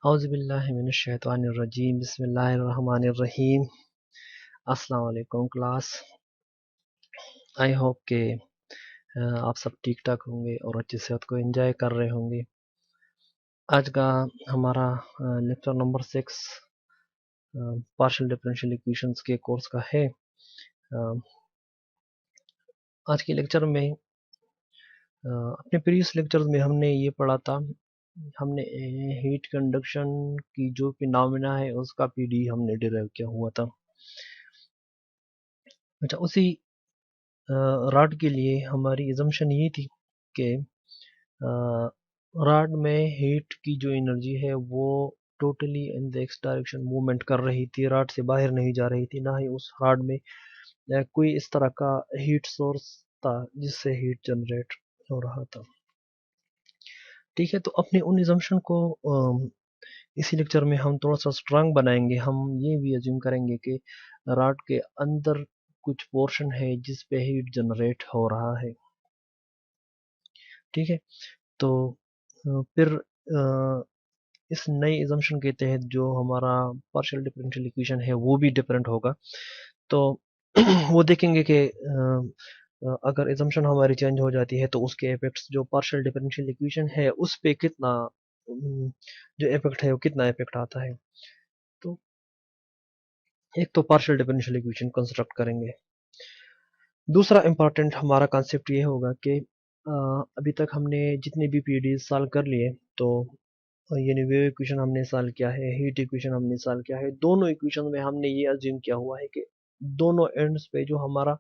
औज़ुबिल्लाहिमिनश्शैतानिर्रजीम बिस्मिल्लाहिर्रहमानिर्रहीम। अस्सलाम वालेकुम क्लास। आई होप के आप सब ठीक ठाक होंगे और अच्छी सेहत को एंजॉय कर रहे होंगे। आज का हमारा lecture number 6 partial differential equations के कोर्स का है। आज के लेक्चर में अपने प्रीवियस लेक्चर्स में हमने ये पढ़ा था, हमने हीट कंडक्शन की जो फिनोमेना है उसका पीडी हमने डिराइव किया हुआ था। अच्छा, उसी रॉड के लिए हमारी अजम्पशन ये थी कि रॉड में हीट की जो एनर्जी है वो totally in the x direction movement कर रही थी, रॉड से बाहर नहीं जा रही थी, ना ही उस रॉड में कोई इस तरह का हीट सोर्स था जिससे हीट जनरेट हो रहा था। ठीक है, तो अपने उन अजम्पशन को इसी लेक्चर में हम थोड़ा सा स्ट्रांग बनाएंगे। हम ये भी अज्यूम करेंगे कि रॉड के अंदर कुछ पोर्शन है जिस पे हीट जनरेट हो रहा है। ठीक है, तो फिर इस नई अजम्पशन के तहत जो हमारा पार्शियल डिफरेंशियल इक्वेशन है वो भी डिफरेंट होगा। तो वो देखेंगे कि अगर अजम्पशन हमारी चेंज हो जाती है तो उसके इफेक्ट्स जो पार्शियल डिफरेंशियल इक्वेशन है उस पे कितना जो इफेक्ट है वो कितना इफेक्ट आता है। तो एक तो पार्शियल डिफरेंशियल इक्वेशन कंस्ट्रक्ट करेंगे। दूसरा इम्पॉर्टेंट हमारा कॉन्सेप्ट ये होगा कि अभी तक हमने जितने भी पीडी सॉल्व कर लिए, तो यानी वेव इक्वेशन हमने सॉल्व किया है, हीट इक्वेशन हमने सॉल्व किया है। दोनों इक्वेशन में हमने ये अज्यूम किया हुआ है कि दोनों एंड्स पे जो हमारा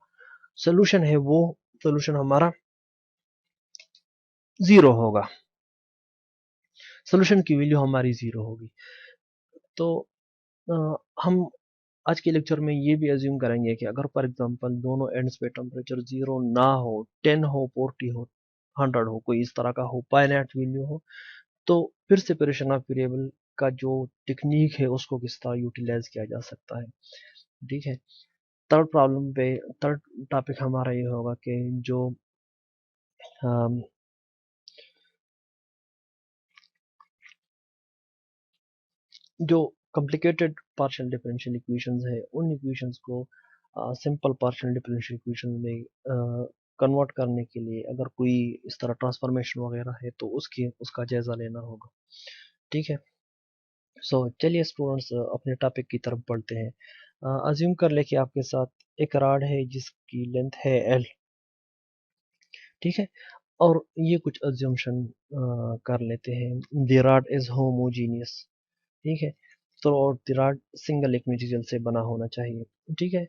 सोल्यूशन है वो सोल्यूशन हमारा जीरो होगा, सोल्यूशन की वैल्यू हमारी जीरो होगी। तो हम आज के लेक्चर में ये भी अज्यूम करेंगे कि अगर फॉर एग्जांपल दोनों एंड्स पे टेम्परेचर जीरो ना हो, 10 हो, 40 हो, 100 हो, कोई इस तरह का हो, फाइनाइट वैल्यू हो, तो फिर सेपरेशन ऑफ वेरिएबल का जो टेक्निक है उसको किस तरह यूटिलाइज किया जा सकता है। ठीक है, थर्ड टॉपिक हमारा ये होगा कि अम, जो कॉम्प्लिकेटेड पार्शियल डिफरेंशियल इक्वेशंस है उन इक्वेशंस को सिंपल पार्शियल डिफरेंशियल इक्वेशन में कन्वर्ट करने के लिए अगर कोई इस तरह ट्रांसफॉर्मेशन वगैरह है तो उसका जायजा लेना होगा। ठीक है, सो चलिए स्टूडेंट्स अपने टॉपिक की तरफ बढ़ते हैं। अज्यूम कर ले कि आपके साथ एक रॉड है जिसकी लेंथ है एल। ठीक है, और ये कुछ अज्यूमशन कर लेते हैं। The rod is homogeneous. ठीक है, तो और दिराड सिंगल एक मटेरियल से बना होना चाहिए। ठीक है,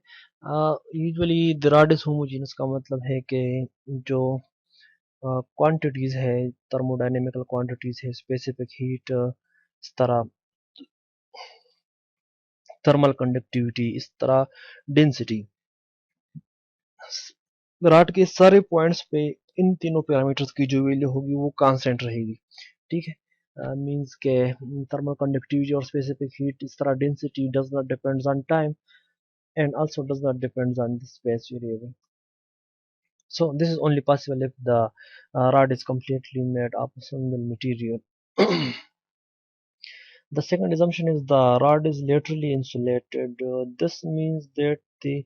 यूजुअली दिराड इज होमोजीनस का मतलब है कि जो क्वांटिटीज है, थर्मोडायनेमिकल क्वांटिटीज है, स्पेसिफिक हीट, इस तरह थर्मल कंडक्टिविटी, इस तरह डेंसिटी, दिराड के सारे पॉइंट्स पे इन तीनों पैरामीटर्स की जो वैल्यू होगी वो कांस्टेंट रहेगी। ठीक है, मींस के थर्मल कंडक्टिविटी और स्पेसिफिक हीट, इस तरह density does not depends on time and also does not depend on the space variable. So this is only possible if the rod is completely made of a single material. The second assumption is the rod is laterally insulated. This means that the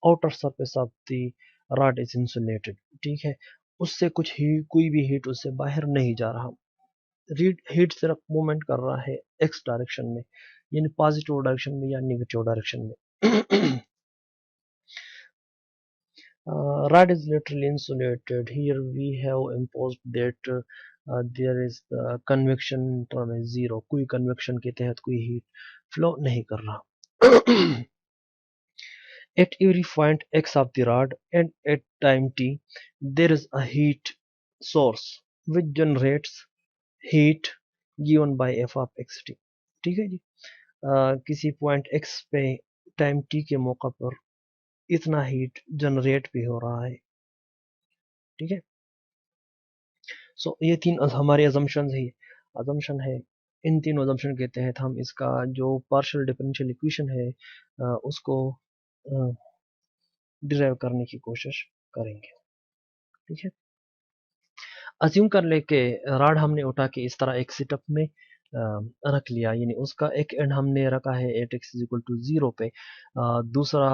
outer surface of the rod is insulated. ठीक है, उससे कुछ ही कोई भी heat उससे बाहर नहीं जा रहा। हीट सिर्फ मूवमेंट कर रहा है एक्स डायरेक्शन में, यानी पॉजिटिव डायरेक्शन में या नेगेटिव डायरेक्शन में। Rod is literally insulated. Here we have imposed that there is the convection term is zero. कोई convection के तहत कोई heat flow नहीं कर रहा। At every point x of the rod and at time t, there is a heat source which generates heat given by f of xt. ठीक है जी, किसी पॉइंट x पे टाइम t के मौका पर इतना हीट जनरेट भी हो रहा है। ठीक है, सो ये तीन हमारे अजम्पशन है। इन तीनों अजम्पशन के तहत हम इसका जो पार्शियल डिफरेंशियल इक्वेशन है उसको डिराइव करने की कोशिश करेंगे। ठीक है, अज्यूम कर ले के रॉड हमने उठा के इस तरह एक सेटअप में रख लिया, यानी उसका एक एंड हमने रखा है at x is equal to 0 पे। दूसरा,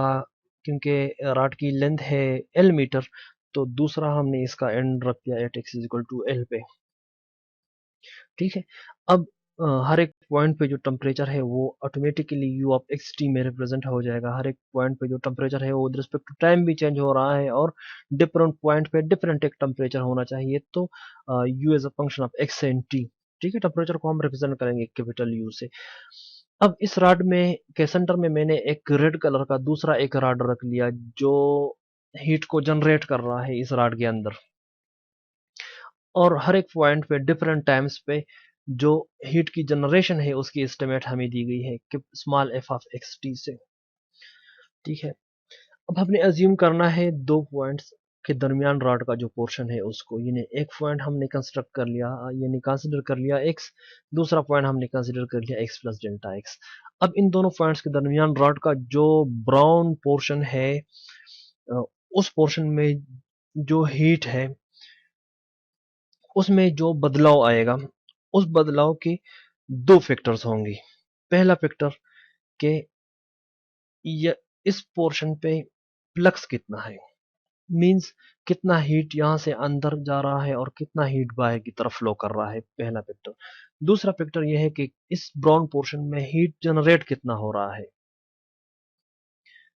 क्योंकि रॉड की लेंथ है एल मीटर, तो दूसरा हमने इसका एंड रख दिया at x is equal to l पे। ठीक है। अब हर एक पॉइंट पे जो टेम्परेचर है वो automatically you of x T में रिप्रेजेंट हो जाएगा। हर एक पॉइंट पे जो टेम्परेचर है वो विद रिस्पेक्ट टू टाइम भी चेंज हो रहा है, और डिफरेंट पॉइंट पे डिफरेंट एक टेम्परेचर होना चाहिए। तो u as a function of x and t. ठीक है, टेम्परेचर को हम रिप्रेजेंट करेंगे कैपिटल यू से। अब इस रॉड में के सेंटर में मैंने एक रेड कलर का दूसरा एक रॉड रख लिया जो हीट को जनरेट कर रहा है इस रॉड के अंदर, और हर एक पॉइंट पे डिफरेंट टाइम्स पे जो हीट की जनरेशन है उसकी एस्टिमेट हमें दी गई है कि small F of x T से। ठीक है। अब हमने अज्यूम करना है दो पॉइंट्स के दरमियान रॉड का जो पोर्शन है उसको, यानी एक पॉइंट हमने कंस्ट्रक्ट कर लिया, यानी कंसिडर कर लिया एक्स, दूसरा पॉइंट हमने कंसिडर कर लिया एक्स प्लस डेल्टा एक्स। अब इन दोनों पॉइंट्स के दरमियान रॉड का जो ब्राउन पोर्शन है, अ, उस पोर्शन में जो हीट है उसमें जो बदलाव आएगा, उस बदलाव के दो फैक्टर्स होंगे। पहला फैक्टर के इस पोर्शन पे फ्लक्स कितना है, मींस कितना हीट यहां से अंदर जा रहा है और कितना हीट बाहर की तरफ फ्लो कर रहा है, पहला फैक्टर। दूसरा फैक्टर यह है कि इस ब्राउन पोर्शन में हीट जनरेट कितना हो रहा है।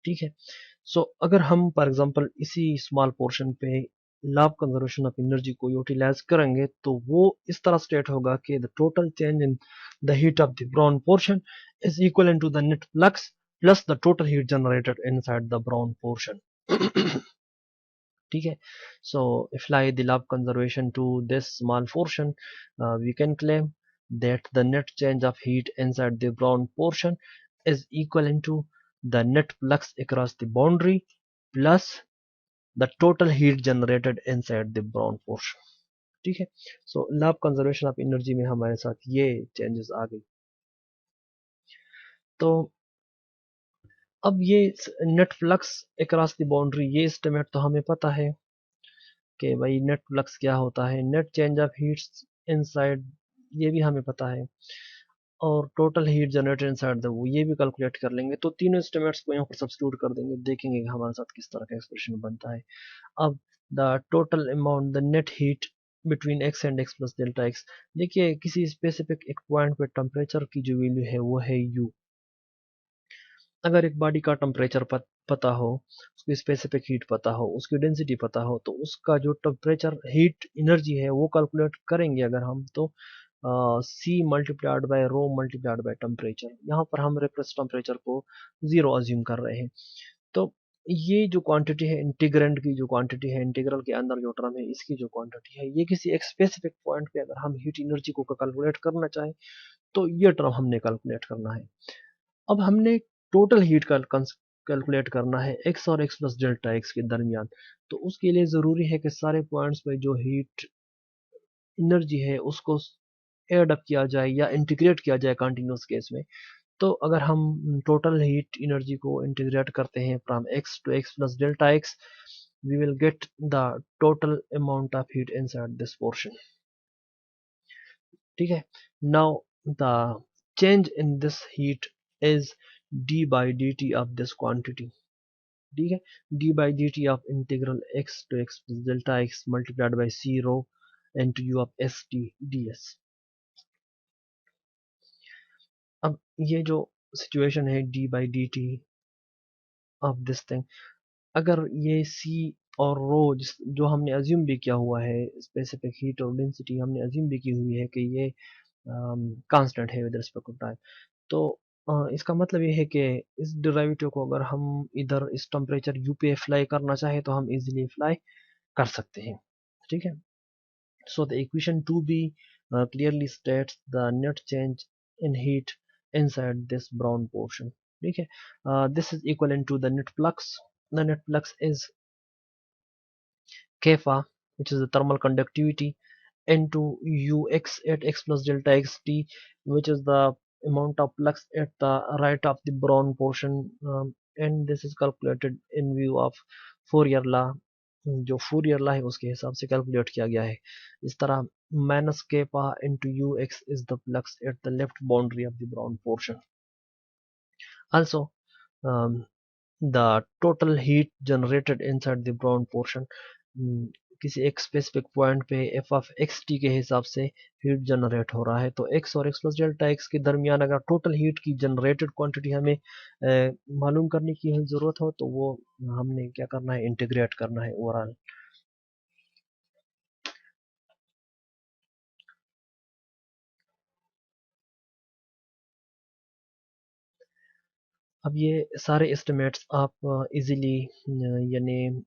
ठीक है। सो अगर हम फॉर एग्जांपल इसी स्मॉल पोर्शन पे law of conservation of energy को यूटिलाइज करेंगे तो वो इस तरह स्टेट होगा कि the total change in the heat of the brown portion is equal to the net flux plus the total heat generated inside the brown portion. ठीक है। सो apply the law of conservation to this small portion, we can claim that the net change of heat inside the brown portion is equivalent to the net flux across the boundary plus the total heat generated inside the brown portion। ठीक है। So law of conservation of energy में हमारे साथ ये changes आ गई। तो अब ये net flux across the boundary, ये एस्टिमेट तो हमें पता है कि भाई नेट फ्लक्स क्या होता है, net change of heats inside ये भी हमें पता है, और total heat generated inside the वो ये भी कैलकुलेट कर लेंगे। तो तीनों एस्टिमेट्स को यहाँ पर सब्स्टिट्यूट कर देंगे, देखेंगे कि हमारे साथ किस तरह का एक्सप्रेशन बनता है। अब the total amount the net heat between x and x plus delta x. देखिए किसी स्पेसिफिक एक पॉइंट पे टेम्परेचर की जो वैल्यू है वो है यू। अगर एक बॉडी का टेम्परेचर पता हो, उसकी स्पेसिफिक हीट पता हो, उसकी डेंसिटी पता हो, तो उसका जो टेम्परेचर हीट एनर्जी है वो कैलकुलेट करेंगे अगर हम, तो c multiplied by rho multiplied by temperature. यहाँ पर हम रेफरेंस टेम्परेचर को जीरो अज्यूम कर रहे हैं। तो ये जो क्वांटिटी है इंटीग्रेंट की, जो क्वांटिटी है इंटीग्रल के अंदर जो टर्म है इसकी जो क्वांटिटी है, ये किसी एक स्पेसिफिक पॉइंट पे अगर हम हीट एनर्जी को कैलकुलेट करना चाहें तो ये टर्म हमने कैलकुलेट करना है। अब हमने टोटल हीट का कैलकुलेट करना है एक्स और एक्स प्लस डेल्टा एक्स के दरमियान। तो उसके लिए ज़रूरी है कि सारे पॉइंट्स पे जो हीट एनर्जी है उसको एड अप किया जाए या इंटीग्रेट किया जाए कंटिन्यूस केस में। तो अगर हम टोटल हीट एनर्जी को इंटीग्रेट करते हैं from x to x plus delta x, we will get the total amount of heat inside this portion। ठीक है। now the change in this heat is d by dt of this quantity। ठीक है। d by dt of integral x to x plus delta x multiplied by c rho into u of s t ds। अब ये जो situation है d by dt of this thing, अगर ये c और रो जो हमने अज्यूम भी किया हुआ है, स्पेसिफिक हीट और डेंसिटी हमने अज्यूम भी की हुई है कि ये कांस्टेंट है विद रिस्पेक्ट टू टाइम। तो इसका मतलब ये है कि इस डेरिवेटिव को अगर हम इधर इस टेम्परेचर यू पे अप्लाई करना चाहे तो हम इजीली अप्लाई कर सकते हैं। ठीक है। So the equation to be clearly states the net change in heat inside this brown portion. ठीक है। This is equal to the net flux. The net flux is kappa, which is the thermal conductivity, into ux at x plus delta xt, which is the amount of flux at the right of the brown portion, and this is calculated in view of Fourier law। जो Fourier law है उसके हिसाब से calculate किया गया है। इस तरह minus kappa into ux is the flux at the left boundary of the Brown portion. Also, um, the total heat generated inside the Brown portion, किसी एक स्पेसिफिक पॉइंट पे एफ ऑफ एक्स टी के हिसाब से heat generate हो रहा है, तो एक्स और एक्स प्लस डेल्टा एक्स के दरमियान अगर टोटल हीट की जनरेटेड क्वांटिटी हमें मालूम करने की ज़रूरत हो, तो वो हमने क्या करना है, इंटीग्रेट करना है ओवरऑल. अब ये सारे एस्टिमेट्स आप इजीली, यानी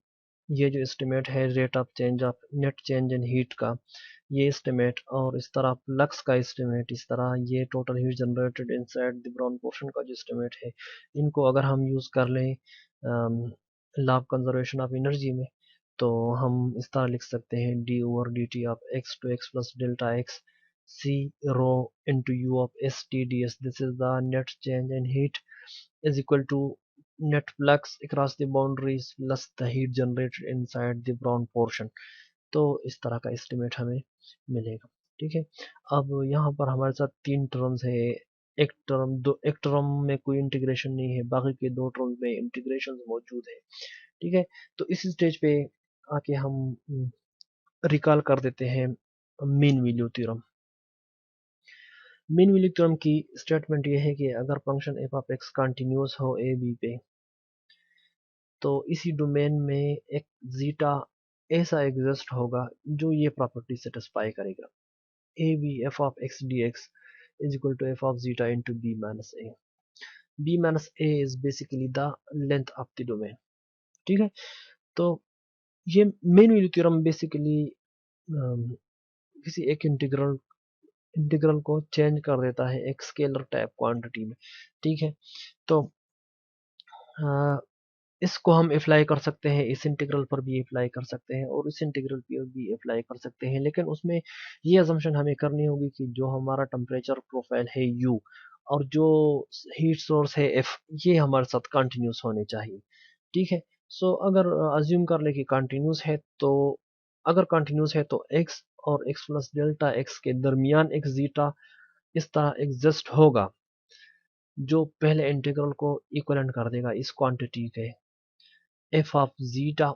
ये जो एस्टिमेट है rate of change of net change in heat का, ये एस्टिमेट, और इस तरह फ्लक्स का एस्टिमेट, इस तरह ये total heat generated inside the brown portion का जो एस्टिमेट है, इनको अगर हम यूज़ कर लें law of conservation of energy में, तो हम इस तरह लिख सकते हैं d over d t of x to x plus delta x c rho into u of s t d s. This is the net change in heat is equal to net flux across the boundaries plus the heat generated inside the brown portion. तो इस तरह का estimate हमें मिलेगा. ठीक है. अब यहाँ पर हमारे साथ तीन टर्म्स है. एक टर्म में कोई इंटीग्रेशन नहीं है, बाकी के दो टर्म में इंटीग्रेशन मौजूद है. ठीक है. तो इस स्टेज पे आके हम रिकॉल कर देते हैं mean value theorem. Mean value theorem की स्टेटमेंट ये है कि अगर function F of x continuous हो ए बी पे, तो इसी डोमेन में एक जीटा ऐसा एग्जिस्ट होगा जो ये प्रॉपर्टी सेटिस्फाई करेगा. A b f of x d x is equal to f of zeta into b minus A. B minus a is basically the length of the domain. ठीक है. तो ये main value theorem basically किसी एक integral को change कर देता है एक स्केलर टाइप क्वांटिटी में. ठीक है. तो इसको हम अप्लाई कर सकते हैं, इस इंटीग्रल पर भी अप्लाई कर सकते हैं और इस इंटीग्रल पर भी अप्लाई कर सकते हैं, लेकिन उसमें ये अजम्पशन हमें करनी होगी कि जो हमारा टेम्परेचर प्रोफाइल है U और जो हीट सोर्स है F, ये हमारे साथ कंटिन्यूस होने चाहिए. ठीक है. सो अगर अज्यूम कर ले कि कंटिन्यूस है, तो अगर कंटिन्यूस है तो x और x प्लस डेल्टा x के दरमियान एक जीटा इस तरह एग्जिस्ट होगा जो पहले इंटीग्रल को इक्वलेंट कर देगा इस क्वांटिटी के F of zeta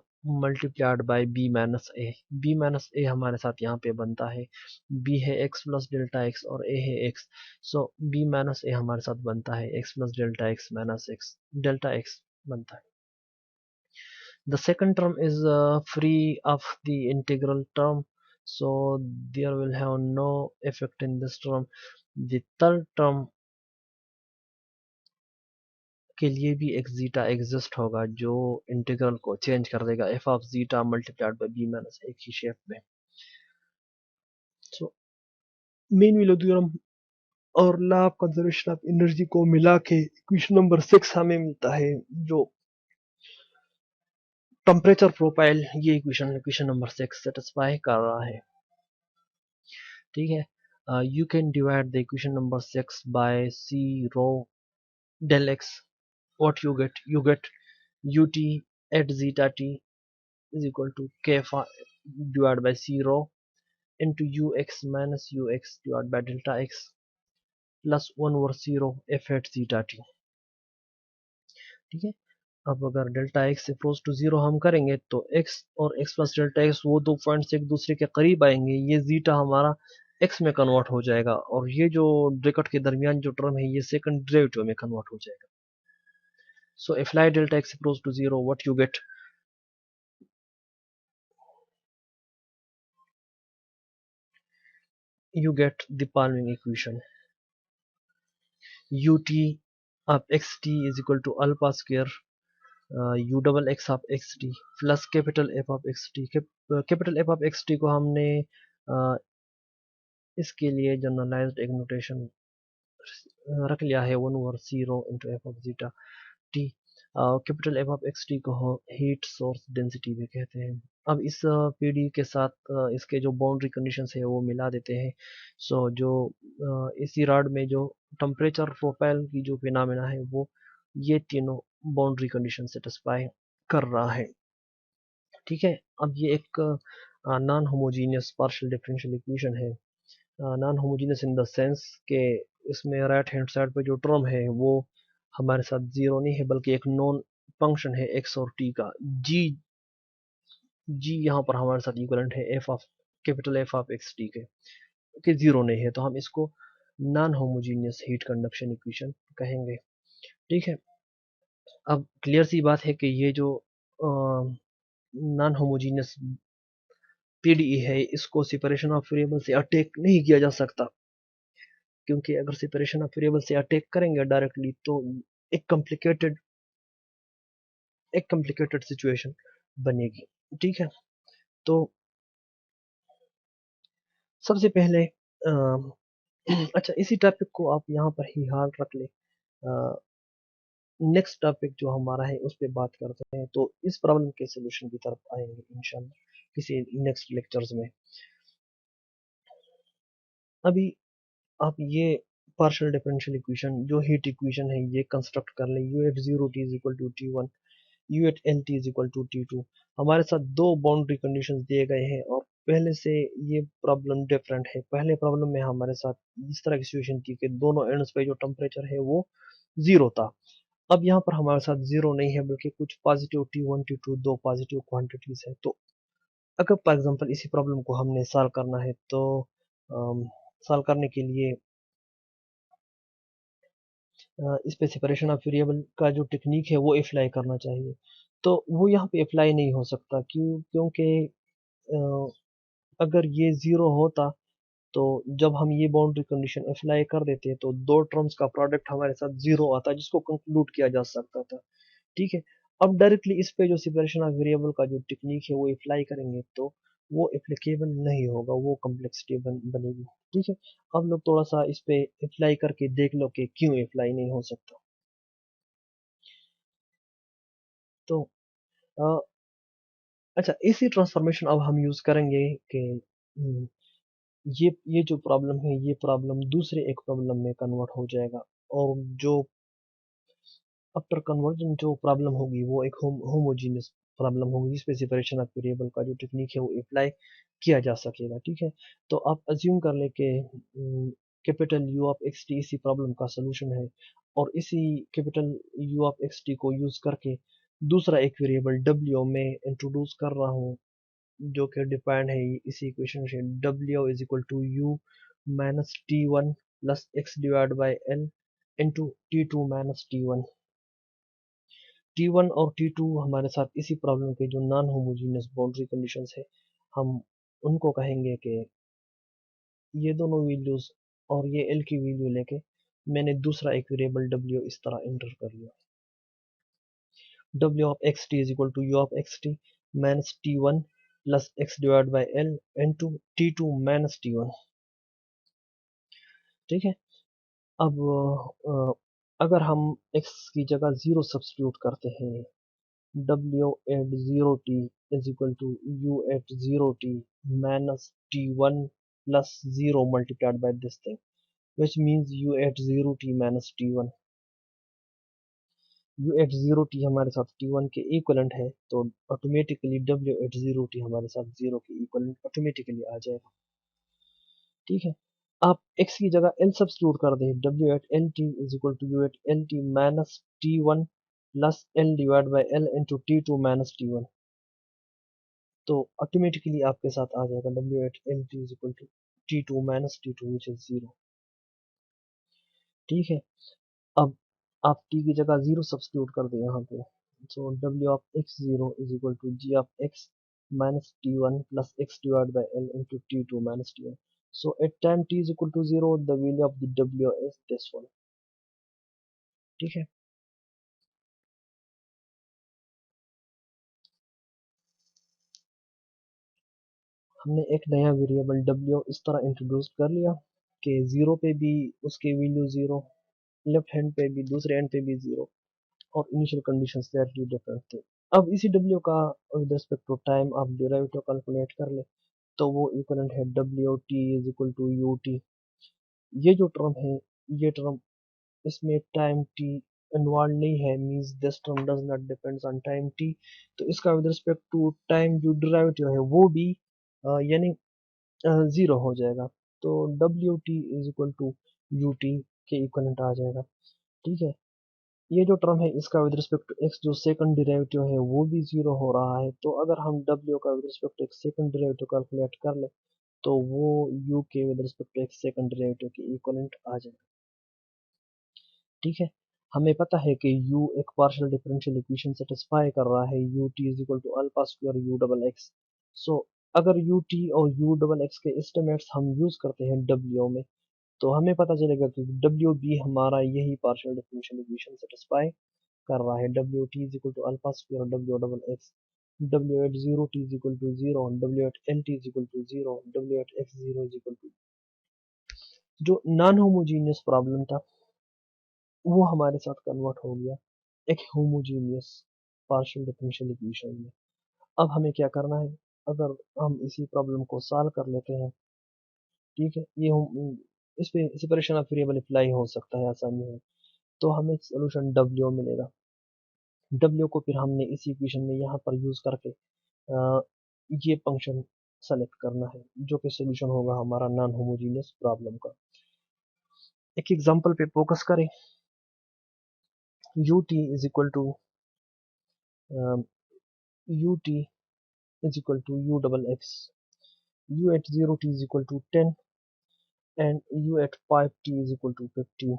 multiplied by B minus A. B minus A हमारे साथ यहाँ पे बनता है, बी है एक्स प्लस डेल्टा एक्स और ए है x. So B minus A हमारे साथ बनता है x plus delta x minus x delta x बनता है. The second term is free of the integral term, so there will have no effect in this term. The third term के लिए भी एक जीटा एग्जिस्ट होगा जो integral को change कर देगा f of zeta multiplied by B minus एक ही शेप में. सो मेन वैल्यू थ्योरम और law of conservation of energy को मिला के इक्वेशन नंबर 6 हमें मिलता है, जो टेम्परेचर प्रोफाइल ये इक्वेशन नंबर 6 सेटिस्फाई कर रहा है. ठीक है. You can divide the equation number 6 by C rho del x. What you get? You get ut at zeta t is equal to k divided by C rho into ux minus ux divided by delta x plus 1 over 0 f at zeta t. ठीक है. अब अगर delta x approach to zero हम करेंगे तो x और x plus delta x वो दो पॉइंट्स एक दूसरे के करीब आएंगे, ये जीटा हमारा x में कन्वर्ट हो जाएगा और ये जो ब्रैकेट के दरमियान जो टर्म है ये सेकंड डेरिवेटिव में कन्वर्ट हो जाएगा. So apply delta x approach to zero, what you get? You get the following equation: ut of xt is equal to alpha square u double x of xt plus capital f of xt. Capital f of xt को हमने इसके लिए generalised एक notation रख लिया है 1 over 0 into F of zeta T. Capital f of x T को heat source density भी कहते हैं. अब इस पीडी के साथ इसके जो बाउंड्री कंडीशंस है वो मिला देते हैं. सो जो इसी रॉड में जो टेम्परेचर प्रोफाइल की जो फिनोमेना है वो ये तीनों बाउंड्री कंडीशन सेटिस्फाई कर रहा है. ठीक है. अब ये एक non homogeneous partial differential equation है। Non homogeneous in the sense के इसमें राइट हैंड साइड पे जो टर्म है वो हमारे साथ जीरो नहीं है, बल्कि एक नॉन फंक्शन है एक्स और टी का। जी जी यहाँ पर हमारे साथ इक्वलेंट है F of capital f of x T के जीरो नहीं है, तो हम इसको non homogeneous heat conduction equation कहेंगे। ठीक है, अब क्लियर सी बात है कि ये जो नॉन होमोजीनियस पीडीई है इसको सेपरेशन ऑफ वेरिएबल से अटैक नहीं किया जा सकता, क्योंकि अगर सेपरेशन ऑफ वेरिएबल से अटैक करेंगे डायरेक्टली तो एक कॉम्प्लिकेटेड सिचुएशन बनेगी। ठीक है, तो सबसे पहले अच्छा, इसी टॉपिक को आप यहाँ पर ही हाल रख ले। नेक्स्ट टॉपिक जो हमारा है उस पर बात करते हैं, तो इस प्रॉब्लम के सोल्यूशन की तरफ आएंगे इंशाल्लाह किसी नेक्स्ट लेक्चर्स में। अभी आप ये पार्शियल डिफरेंशियल इक्वेशन जो हीट इक्वेशन है ये कंस्ट्रक्ट कर ले। U at zero t is equal to t one, u at l t is equal to t two. हमारे साथ दो बाउंड्री कंडीशंस दिए गए हैं और पहले से ये प्रॉब्लम डिफरेंट है। पहले प्रॉब्लम में हमारे साथ इस तरह की सिचुएशन थी कि दोनों एंड्स पे जो टेम्परेचर है वो जीरो था। अब यहाँ पर हमारे साथ जीरो नहीं है, बल्कि कुछ positive t one t two दो पॉजिटिव क्वांटिटीज है। तो अगर फॉर एग्जांपल इसी प्रॉब्लम को हमने सॉल्व करना है तो सॉल्व करने के लिए इस पे सेपरेशन ऑफ वेरिएबल का जो टेक्निक है वो अप्लाई करना चाहिए। तो वो यहाँ पे अप्लाई नहीं हो सकता, क्योंकि अगर ये जीरो होता तो जब हम ये बाउंड्री कंडीशन अप्लाई कर देते तो दो टर्म्स का प्रोडक्ट हमारे साथ जीरो आता जिसको कंक्लूड किया जा सकता था। ठीक है, अब डायरेक्टली इस पे जो सेपरेशन ऑफ वेरिएबल का जो टेक्निक है वो अप्लाई करेंगे तो वो एप्लीकेबल नहीं होगा, वो कॉम्प्लेक्सिटी बनेगी। ठीक है, अब लोग थोड़ा सा इस पे अप्लाई करके देख लो कि क्यों अप्लाई नहीं हो सकता। तो अ, अच्छा, इसी ट्रांसफॉर्मेशन अब हम यूज करेंगे कि ये जो प्रॉब्लम है ये प्रॉब्लम दूसरे एक प्रॉब्लम में कन्वर्ट हो जाएगा, और जो आफ्टर कन्वर्जन जो प्रॉब्लम होगी वो एक होमोजीनियस प्रॉब्लम होगी जिसपे सेपरेशन ऑफ वेरिएबल का जो टेक्निक है वो अप्लाई किया जा सकेगा। ठीक है, तो आप अज्यूम कर ले कि capital you of x T इसी प्रॉब्लम का सोल्यूशन है, और इसी capital you of x T को यूज करके दूसरा एक वेरिएबल डब्ल्यू में इंट्रोड्यूस कर रहा हूँ, जो कि डिफाइंड है इसी इक्वेशन से। डब्ल्यू is equal to u minus t one plus x divide by l into t two minus t one. T1 और T2 हमारे साथ इसी प्रॉब्लम के जो नॉन होमोजीनियस बाउंड्री कंडीशंस है, हम उनको कहेंगे कि ये दोनों वैल्यूज और ये L की वैल्यू लेके मैंने दूसरा एक वेरिएबल W इस तरह एंटर कर लिया। W of x T is equal to u of x T minus t one plus x divide by l into t two minus t one. ठीक है, अब अगर हम x की जगह जीरो सब्स्टिट्यूट करते हैं, W at 0t is equal to U at 0t minus T1 plus 0 multiplied by this thing, which means U at 0t minus T1। U at 0t हमारे साथ T1 के इक्वलेंट है, तो automatically W at 0t हमारे साथ 0 के equivalent automatically आ जाएगा। ठीक है, आप x की जगह L सब्स्टिट्यूट कर दें, W at LT is equal to U at LT minus T1 plus L divided by L into T2 minus T1, तो ऑटोमेटिकली आपके साथ आ जाएगा W at l t is equal to t two minus t two which is zero. ठीक है, अब आप t की जगह जीरो सब्स्टिट्यूट कर दें यहाँ पे, so W of x zero is equal to g of x minus t one plus x divide by l into t two minus t one. So at time t is equal to zero the value of the W is this one. ठीक है, हमने एक नया variable W इस तरह introduce कर लिया कि जीरो पे भी उसके वैल्यू जीरो, लेफ्ट हैंड पे भी दूसरे एंड पे भी जीरो, और इनिशियल कंडीशंस डायरेक्टली डिफरेंट थे। अब इसी W का विद रिस्पेक्ट टू टाइम आप डेरिवेटिव कैलकुलेट कर ले, तो वो इक्वलेंट है W t is equal to u t. ये जो टर्म है, ये टर्म इसमें टाइम t इन्वॉल्व नहीं है, means this term does not depends on time t, तो इसका विद रिस्पेक्ट टू टाइम जो डेरिवेटिव है वो भी यानी 0 हो जाएगा। तो डब्ल्यू T is equal to u t के इक्वलेंट आ जाएगा। ठीक है, ये जो टर्म है इसका विद रिस्पेक्ट टू एक्स जो सेकंड डेरिवेटिव है वो भी 0 हो रहा है। तो अगर हम डब्ल्यू का with respect to x second derivative calculate कर ले तो वो यू के with respect to x second derivative के इक्वलेंट आ जाएगा। ठीक है, हमें पता है कि u एक पार्शियल डिफरेंशियल इक्वेशन सेटिस्फाई कर रहा है, u t is equal to alpha square u double x. So अगर u t और u डबल एक्स के एस्टिमेट्स हम यूज करते हैं w में, तो हमें पता चलेगा कि w भी हमारा यही पार्शियल डिफरेंशियल इक्वेशन सेटिस्फाई कर रहा है। w t is equal to alpha square w double x, w at zero t is equal to zero, w at l t is equal to zero, w at x zero is equal to. जो non homogeneous problem था वो हमारे साथ convert हो गया एक homogeneous partial differential equation में। अब हमें क्या करना है, अगर हम इसी प्रॉब्लम को सॉल्व कर लेते हैं, ठीक है, ये हम इस पे सेपरेशन ऑफ वेरिएबल अप्लाई हो सकता है आसानी है, तो हमें सोल्यूशन W मिलेगा। W को फिर हमने इसी इक्वेशन में यहाँ पर यूज करके ये फंक्शन सेलेक्ट करना है जो कि सोल्यूशन होगा हमारा नॉन होमोजीनियस प्रॉब्लम का। एक एग्जांपल पे फोकस करें। ut is equal to ut is equal to u double x, u at 0 t is equal to 10 and u at 5 t is equal to 15।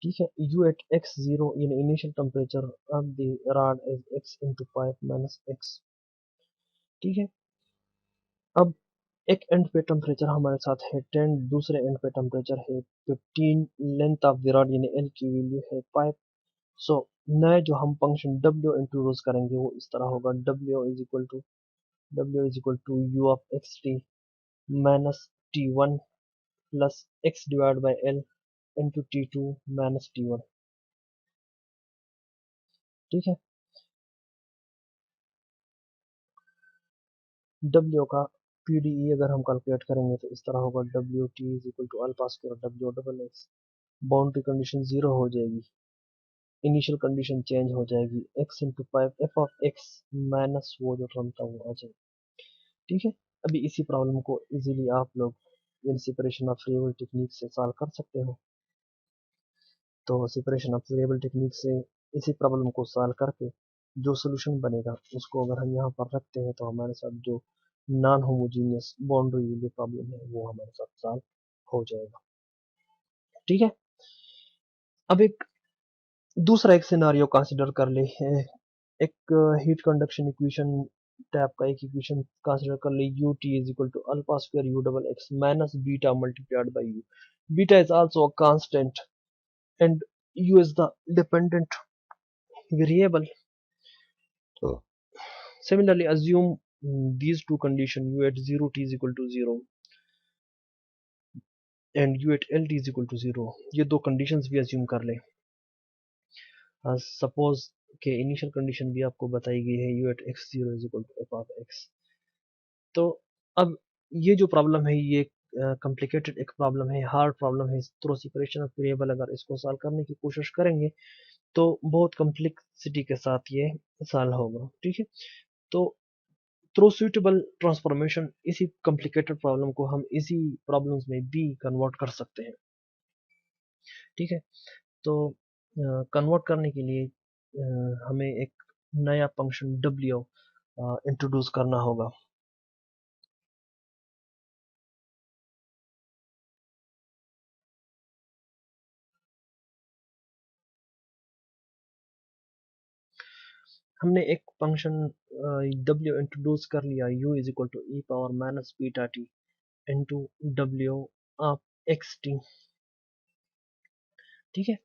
ठीक है, u at x 0 in initial temperature of the rod is x into 5 minus x। ठीक है, अब एक and पे temperature हमारे साथ है 10, दूसरे एंड पे टेम्परेचर है 15, लेंथ ऑफ द रॉड यानी एल की वैल्यू है 5। सो नए जो हम फंक्शन w इंट्रोड्यूस करेंगे वो इस तरह होगा, w is equal to u of x T minus t one plus x divide by l into t two minus t one. ठीक है, W का PDE अगर हम कैलकुलेट करेंगे तो इस तरह होगा, W T is equal to alpha square W double X. Boundary condition zero हो जाएगी, इनिशियल कंडीशन चेंज हो जाएगी, x into five F of x minus वो जो टर्म था वो आ जाएगा। ठीक है, अभी इसी प्रॉब्लम को इजीली आप लोग in separation of variable technique से सॉल्व कर सकते हो। तो सेपरेशन ऑफ वेरिएबल टेक्निक से इसी प्रॉब्लम को सॉल्व करके जो सोल्यूशन बनेगा उसको अगर हम यहाँ पर रखते हैं तो हमारे साथ जो नॉन होमोजीनियस बाउंड्री वाली प्रॉब्लम है वो हमारे साथ सॉल्व हो जाएगा। ठीक है, अब एक दूसरा एक सिनारियो कंसिडर कर ले। एक हीट कंडक्शन इक्वेशन टाइप का एक इक्वेशन कंसिडर कर ले, u t is equal to alpha square u double x minus beta multiplied by u. Beta is also a constant and u is the dependent variable। Similarly, assume these two conditions, u at 0 t is equal to 0 and u at l t is equal to 0। ये दो conditions भी assume कर ले। Suppose के initial condition भी आपको बताई गई है, u at x 0 is equal to f of x। तो अब ये जो प्रॉब्लम है ये कॉम्प्लिकेटेड एक प्रॉब्लम है, हार्ड प्रॉब्लम है। थ्रू सेपरेशन ऑफ वेरिएबल अगर इसको सॉल्व करने की कोशिश करेंगे तो बहुत कॉम्प्लेक्सिटी के साथ ये सॉल्व होगा। ठीक है, तो थ्रू सुइटेबल ट्रांसफॉर्मेशन इसी कॉम्प्लिकेटेड प्रॉब्लम को हम इसी प्रॉब्लम्स में भी कन्वर्ट कर सकते हैं। ठीक है, तो कन्वर्ट करने के लिए हमें एक नया फंक्शन w इंट्रोड्यूस करना होगा। हमने एक फंक्शन w इंट्रोड्यूस कर लिया, u is equal to e power minus beta T into डब्ल्यू ऑफ एक्स टी। ठीक है,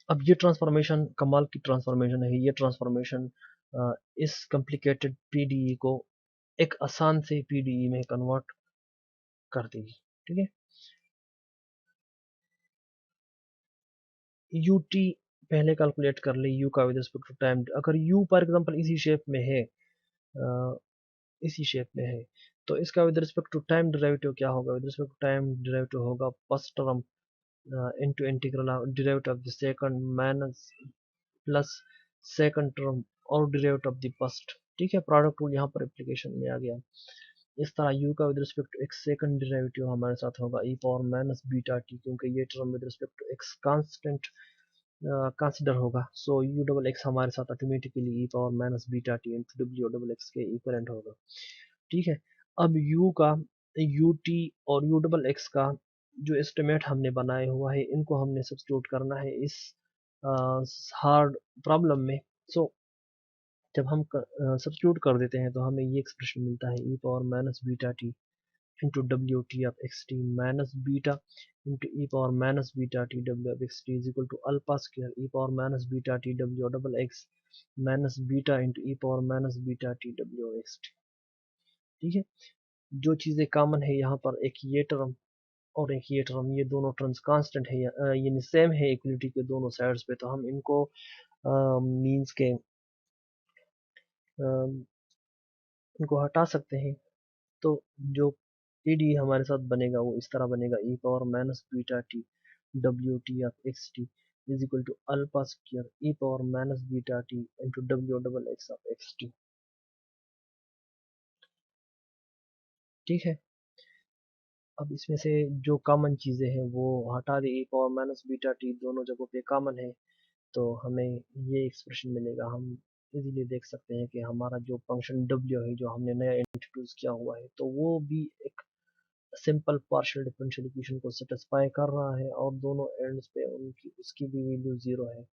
अब ये ट्रांसफॉर्मेशन कमाल की ट्रांसफॉर्मेशन है। ये ट्रांसफॉर्मेशन इस कॉम्प्लिकेटेड पीडीई को एक आसान से पीडीई में कन्वर्ट कर देगी। ठीक है, यू टी पहले कैलकुलेट कर ले, यू का विद रिस्पेक्ट टू टाइम। अगर यू फॉर एग्जांपल इसी शेप में है, इसी शेप में है, तो इसका with respect to time derivative क्या होगा? With respect to time derivative होगा first term into integral derivative of the second minus plus second term और डेरिवेटिव ऑफ द फर्स्ट। ठीक है, प्रोडक्ट रूल यहाँ पर एप्लीकेशन में आ गया। इस तरह u का with respect to x second derivative हमारे साथ होगा e power minus beta t, क्योंकि ये term with respect to x constant consider होगा। सो यू डबल एक्स हमारे साथ automatically e power minus beta T into डब्ल्यू डबल एक्स के इक्वलेंट होगा। ठीक है, अब u का यू टी और यू डबल एक्स का जो एस्टिमेट हमने बनाया हुआ है, इनको हमने सब्स्टिट्यूट करना है इस हार्ड प्रॉब्लम में। सो जब हम सब्स्टिट्यूट कर देते हैं तो हमें ये एक्सप्रेशन मिलता है e power minus beta T into W T of x T minus beta into E power minus beta T W of x T is equal to alpha square E power minus beta T W double x minus beta into E power minus beta T W X T. ठीक है, जो चीज़ें common है यहाँ पर, एक ये term और एक ये टर्म, ये दोनों टर्म्स कांस्टेंट है, यानी सेम है इक्वलिटी के दोनों साइड्स पे, तो हम इनको मीन्स के इनको हटा सकते हैं। तो जो पी डी हमारे साथ बनेगा वो इस तरह बनेगा ई power minus beta T W T of x T is equal to alpha square E power minus beta T into डब्ल्यू double x of x T. ठीक है, अब इसमें से जो कॉमन चीज़ें हैं वो हटा दी, ई पावर माइनस बीटा टी दोनों जगहों पे कॉमन है, तो हमें ये एक्सप्रेशन मिलेगा। हम इजीली देख सकते हैं कि हमारा जो फंक्शन w है जो हमने नया इंट्रोड्यूस किया हुआ है, तो वो भी एक सिंपल पार्शियल डिफरेंशियल इक्वेशन को सेटिस्फाई कर रहा है और दोनों एंड्स पे उनकी उसकी भी वैल्यू जीरो है,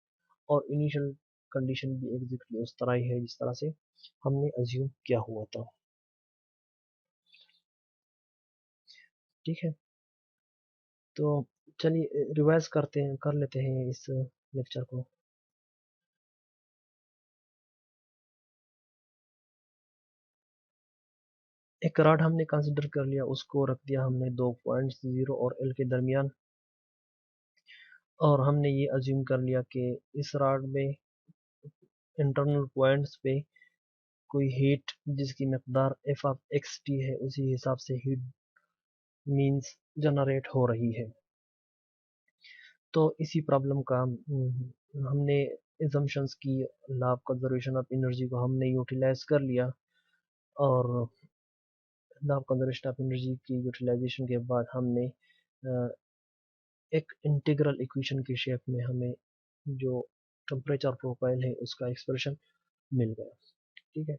और इनिशियल कंडीशन भी एग्जैक्टली उस तरह ही है जिस तरह से हमने अज्यूम किया हुआ था। ठीक है, तो चलिए रिवाइज कर लेते हैं इस लेक्चर को। एक रॉड हमने कंसिडर कर लिया, उसको रख दिया हमने दो पॉइंट्स 0 और L के दरमियान, और हमने ये अज्यूम कर लिया कि इस रॉड में इंटरनल पॉइंट्स पे कोई हीट जिसकी मकदार एफ ऑफ एक्स टी है उसी हिसाब से हीट मीन्स जनरेट हो रही है। तो इसी प्रॉब्लम का हमने एजम्पशंस की law of conservation of energy को हमने यूटिलाइज कर लिया, और law of conservation of energy की यूटिलाइजेशन के बाद हमने एक इंटीग्रल इक्वेशन के शेप में हमें जो टेम्परेचर प्रोफाइल है उसका एक्सप्रेशन मिल गया। ठीक है,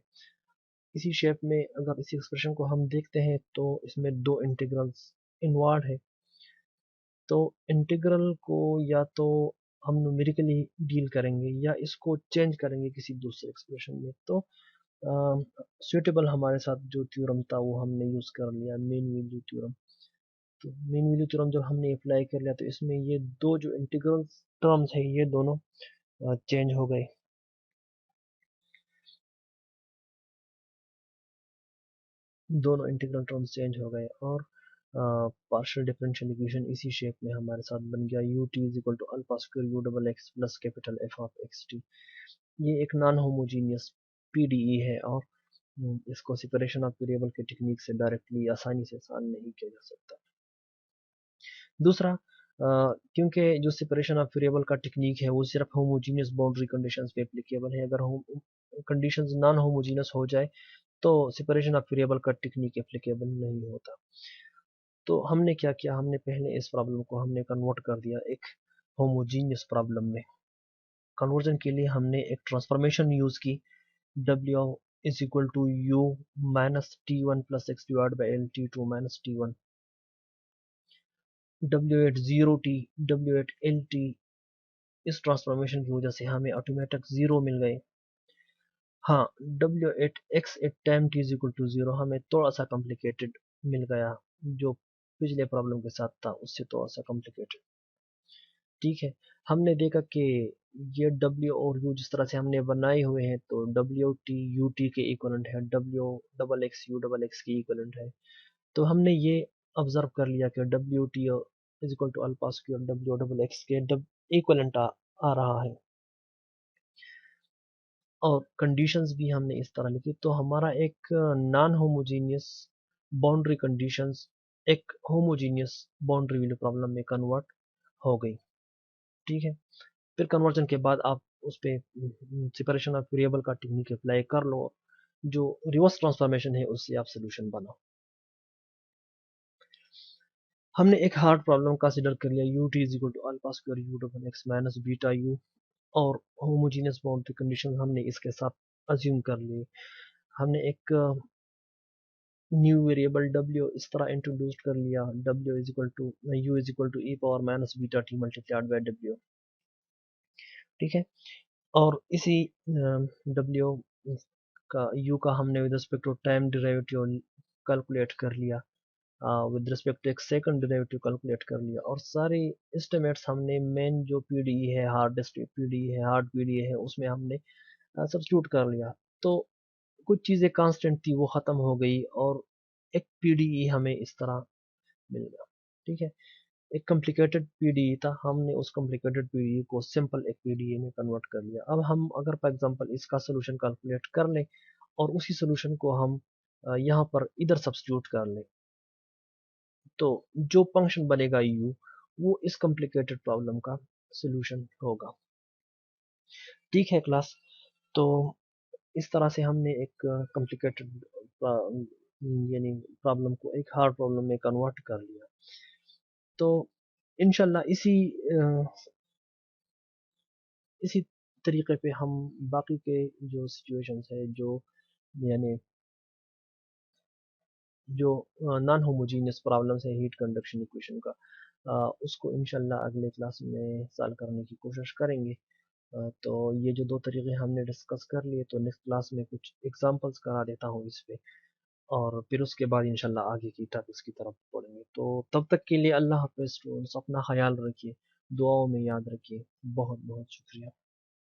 इसी शेप में अगर इसी एक्सप्रेशन को हम देखते हैं तो इसमें दो इंटीग्रल्स इन्वॉल्व है, तो इंटीग्रल को या तो हम न्यूमेरिकली डील करेंगे या इसको चेंज करेंगे किसी दूसरे एक्सप्रेशन में। तो सुटेबल हमारे साथ जो थ्योरम था वो हमने यूज कर लिया, मेन वैल्यू थ्योरम। तो मेन वैल्यू थ्योरम जब हमने अप्लाई कर लिया तो इसमें ये दो जो इंटीग्रल टर्म्स है ये दोनों चेंज हो गए। दोनों इंटीग्रल टर्म्स चेंज हो गए और पार्शियल डिफरेंशियल इक्वेशन इसी शेप में हमारे साथ बन गया, u t is equal to alpha square u double x plus capital f of x t. ये एक नॉन होमोजीनियस पीडीई है, और इसको सेपरेशन ऑफ वेरिएबल के टेक्निक से डायरेक्टली आसानी से सॉल्व नहीं किया जा सकता। दूसरा, क्योंकि जो सेपरेशन ऑफ वेरिएबल का टेक्निक है वो सिर्फ होमोजीनियस बाउंड्री कंडीशंस पे एप्लीकेबल है, अगर कंडीशंस नॉन होमोजीनियस हो जाए तो सेपरेशन ऑफ वेरिएबल का टेक्निक एप्लीकेबल नहीं होता। तो हमने क्या किया, हमने पहले इस प्रॉब्लम को हमने कन्वर्ट कर दिया एक होमोजीनियस प्रॉब्लम में। कन्वर्जन के लिए हमने एक ट्रांसफॉर्मेशन यूज की, W is equal to U minus T1 plus X divided by L T2 minus T1, W at 0T, W at LT। इस ट्रांसफॉर्मेशन की वजह से हमें ऑटोमेटिक जीरो मिल गए। हाँ, W at X at time T is equal to 0 हमें थोड़ा सा कॉम्प्लिकेटेड मिल गया, जो पिछले प्रॉब्लम के साथ था उससे थोड़ा सा कॉम्प्लिकेटेड। ठीक है, हमने देखा कि ये W और U जिस तरह से हमने बनाए हुए हैं तो W T U T के इक्वलेंट है, W double x U double x के इक्वलेंट है। तो हमने ये ऑब्जर्व कर लिया कि W T is equal to alpha square W double x के इक्वलेंट आ रहा है, और कंडीशंस भी हमने इस तरह लिखी, तो हमारा एक नॉन होमोजीनियस बाउंड्री कंडीशंस एक होमोजीनियस बाउंड्री वैल्यू प्रॉब्लम में कन्वर्ट हो गई। ठीक है, फिर कन्वर्जन के बाद आप उस पर सेपरेशन ऑफ वेरिएबल का टेक्निक अप्लाई कर लो, जो रिवर्स ट्रांसफॉर्मेशन है उससे आप सोल्यूशन बनाओ। हमने एक हार्ड प्रॉब्लम कंसिडर कर लिया, u t is equal to alpha square u upon x minus beta u, और होमोजीनियस बाउंड्री कंडीशन हमने इसके साथ अज्यूम कर ली। हमने एक न्यू वेरिएबल w इस तरह इंट्रोड्यूस कर लिया, w is equal to u is equal to e power minus beta t multiplied by w। ठीक है, और इसी w का u का हमने with respect to time derivative calculate कर लिया, with respect to x second derivative calculate कर लिया, और सारे एस्टिमेट्स हमने मेन जो पीडीई है, हार्डेस्ट पीडीई है, हार्ड पीडीई है, उसमें हमने सब्स्टिट्यूट कर लिया। तो कुछ चीज़ें कांस्टेंट थी वो ख़त्म हो गई, और एक पीडीई हमें इस तरह मिल गया। ठीक है, एक कॉम्प्लिकेटेड पीडीई था, हमने उस कॉम्प्लिकेटेड पीडीई को सिंपल एक पीडीई में कन्वर्ट कर लिया। अब हम अगर फॉर एग्जांपल इसका सोल्यूशन कैलकुलेट कर लें और उसी सोल्यूशन को हम यहाँ पर इधर सब्स्टिट्यूट कर लें, तो जो फंक्शन बनेगा u वो इस कॉम्प्लिकेटेड प्रॉब्लम का सोल्यूशन होगा। ठीक है क्लास, तो इस तरह से हमने एक कॉम्प्लिकेटेड यानी प्रॉब्लम को एक हार्ड प्रॉब्लम में कन्वर्ट कर लिया। तो इंशाल्लाह इसी तरीके पे हम बाकी के जो सिचुएशंस है, जो यानी जो नॉन होमोजीनियस प्रॉब्लम्स है हीट कंडक्शन इक्वेशन का, उसको इंशाल्लाह अगले क्लास में सॉल्व करने की कोशिश करेंगे। तो ये जो दो तरीके हमने डिस्कस कर लिए, तो नेक्स्ट क्लास में कुछ एग्जांपल्स करा देता हूँ इस पे, और फिर उसके बाद इंशाल्लाह आगे की टॉपिक्स की तरफ पढ़ेंगे। तो तब तक के लिए अल्लाह हाफ़िज़ स्टूडेंट्स, अपना ख्याल रखिए, दुआओं में याद रखिए। बहुत बहुत शुक्रिया।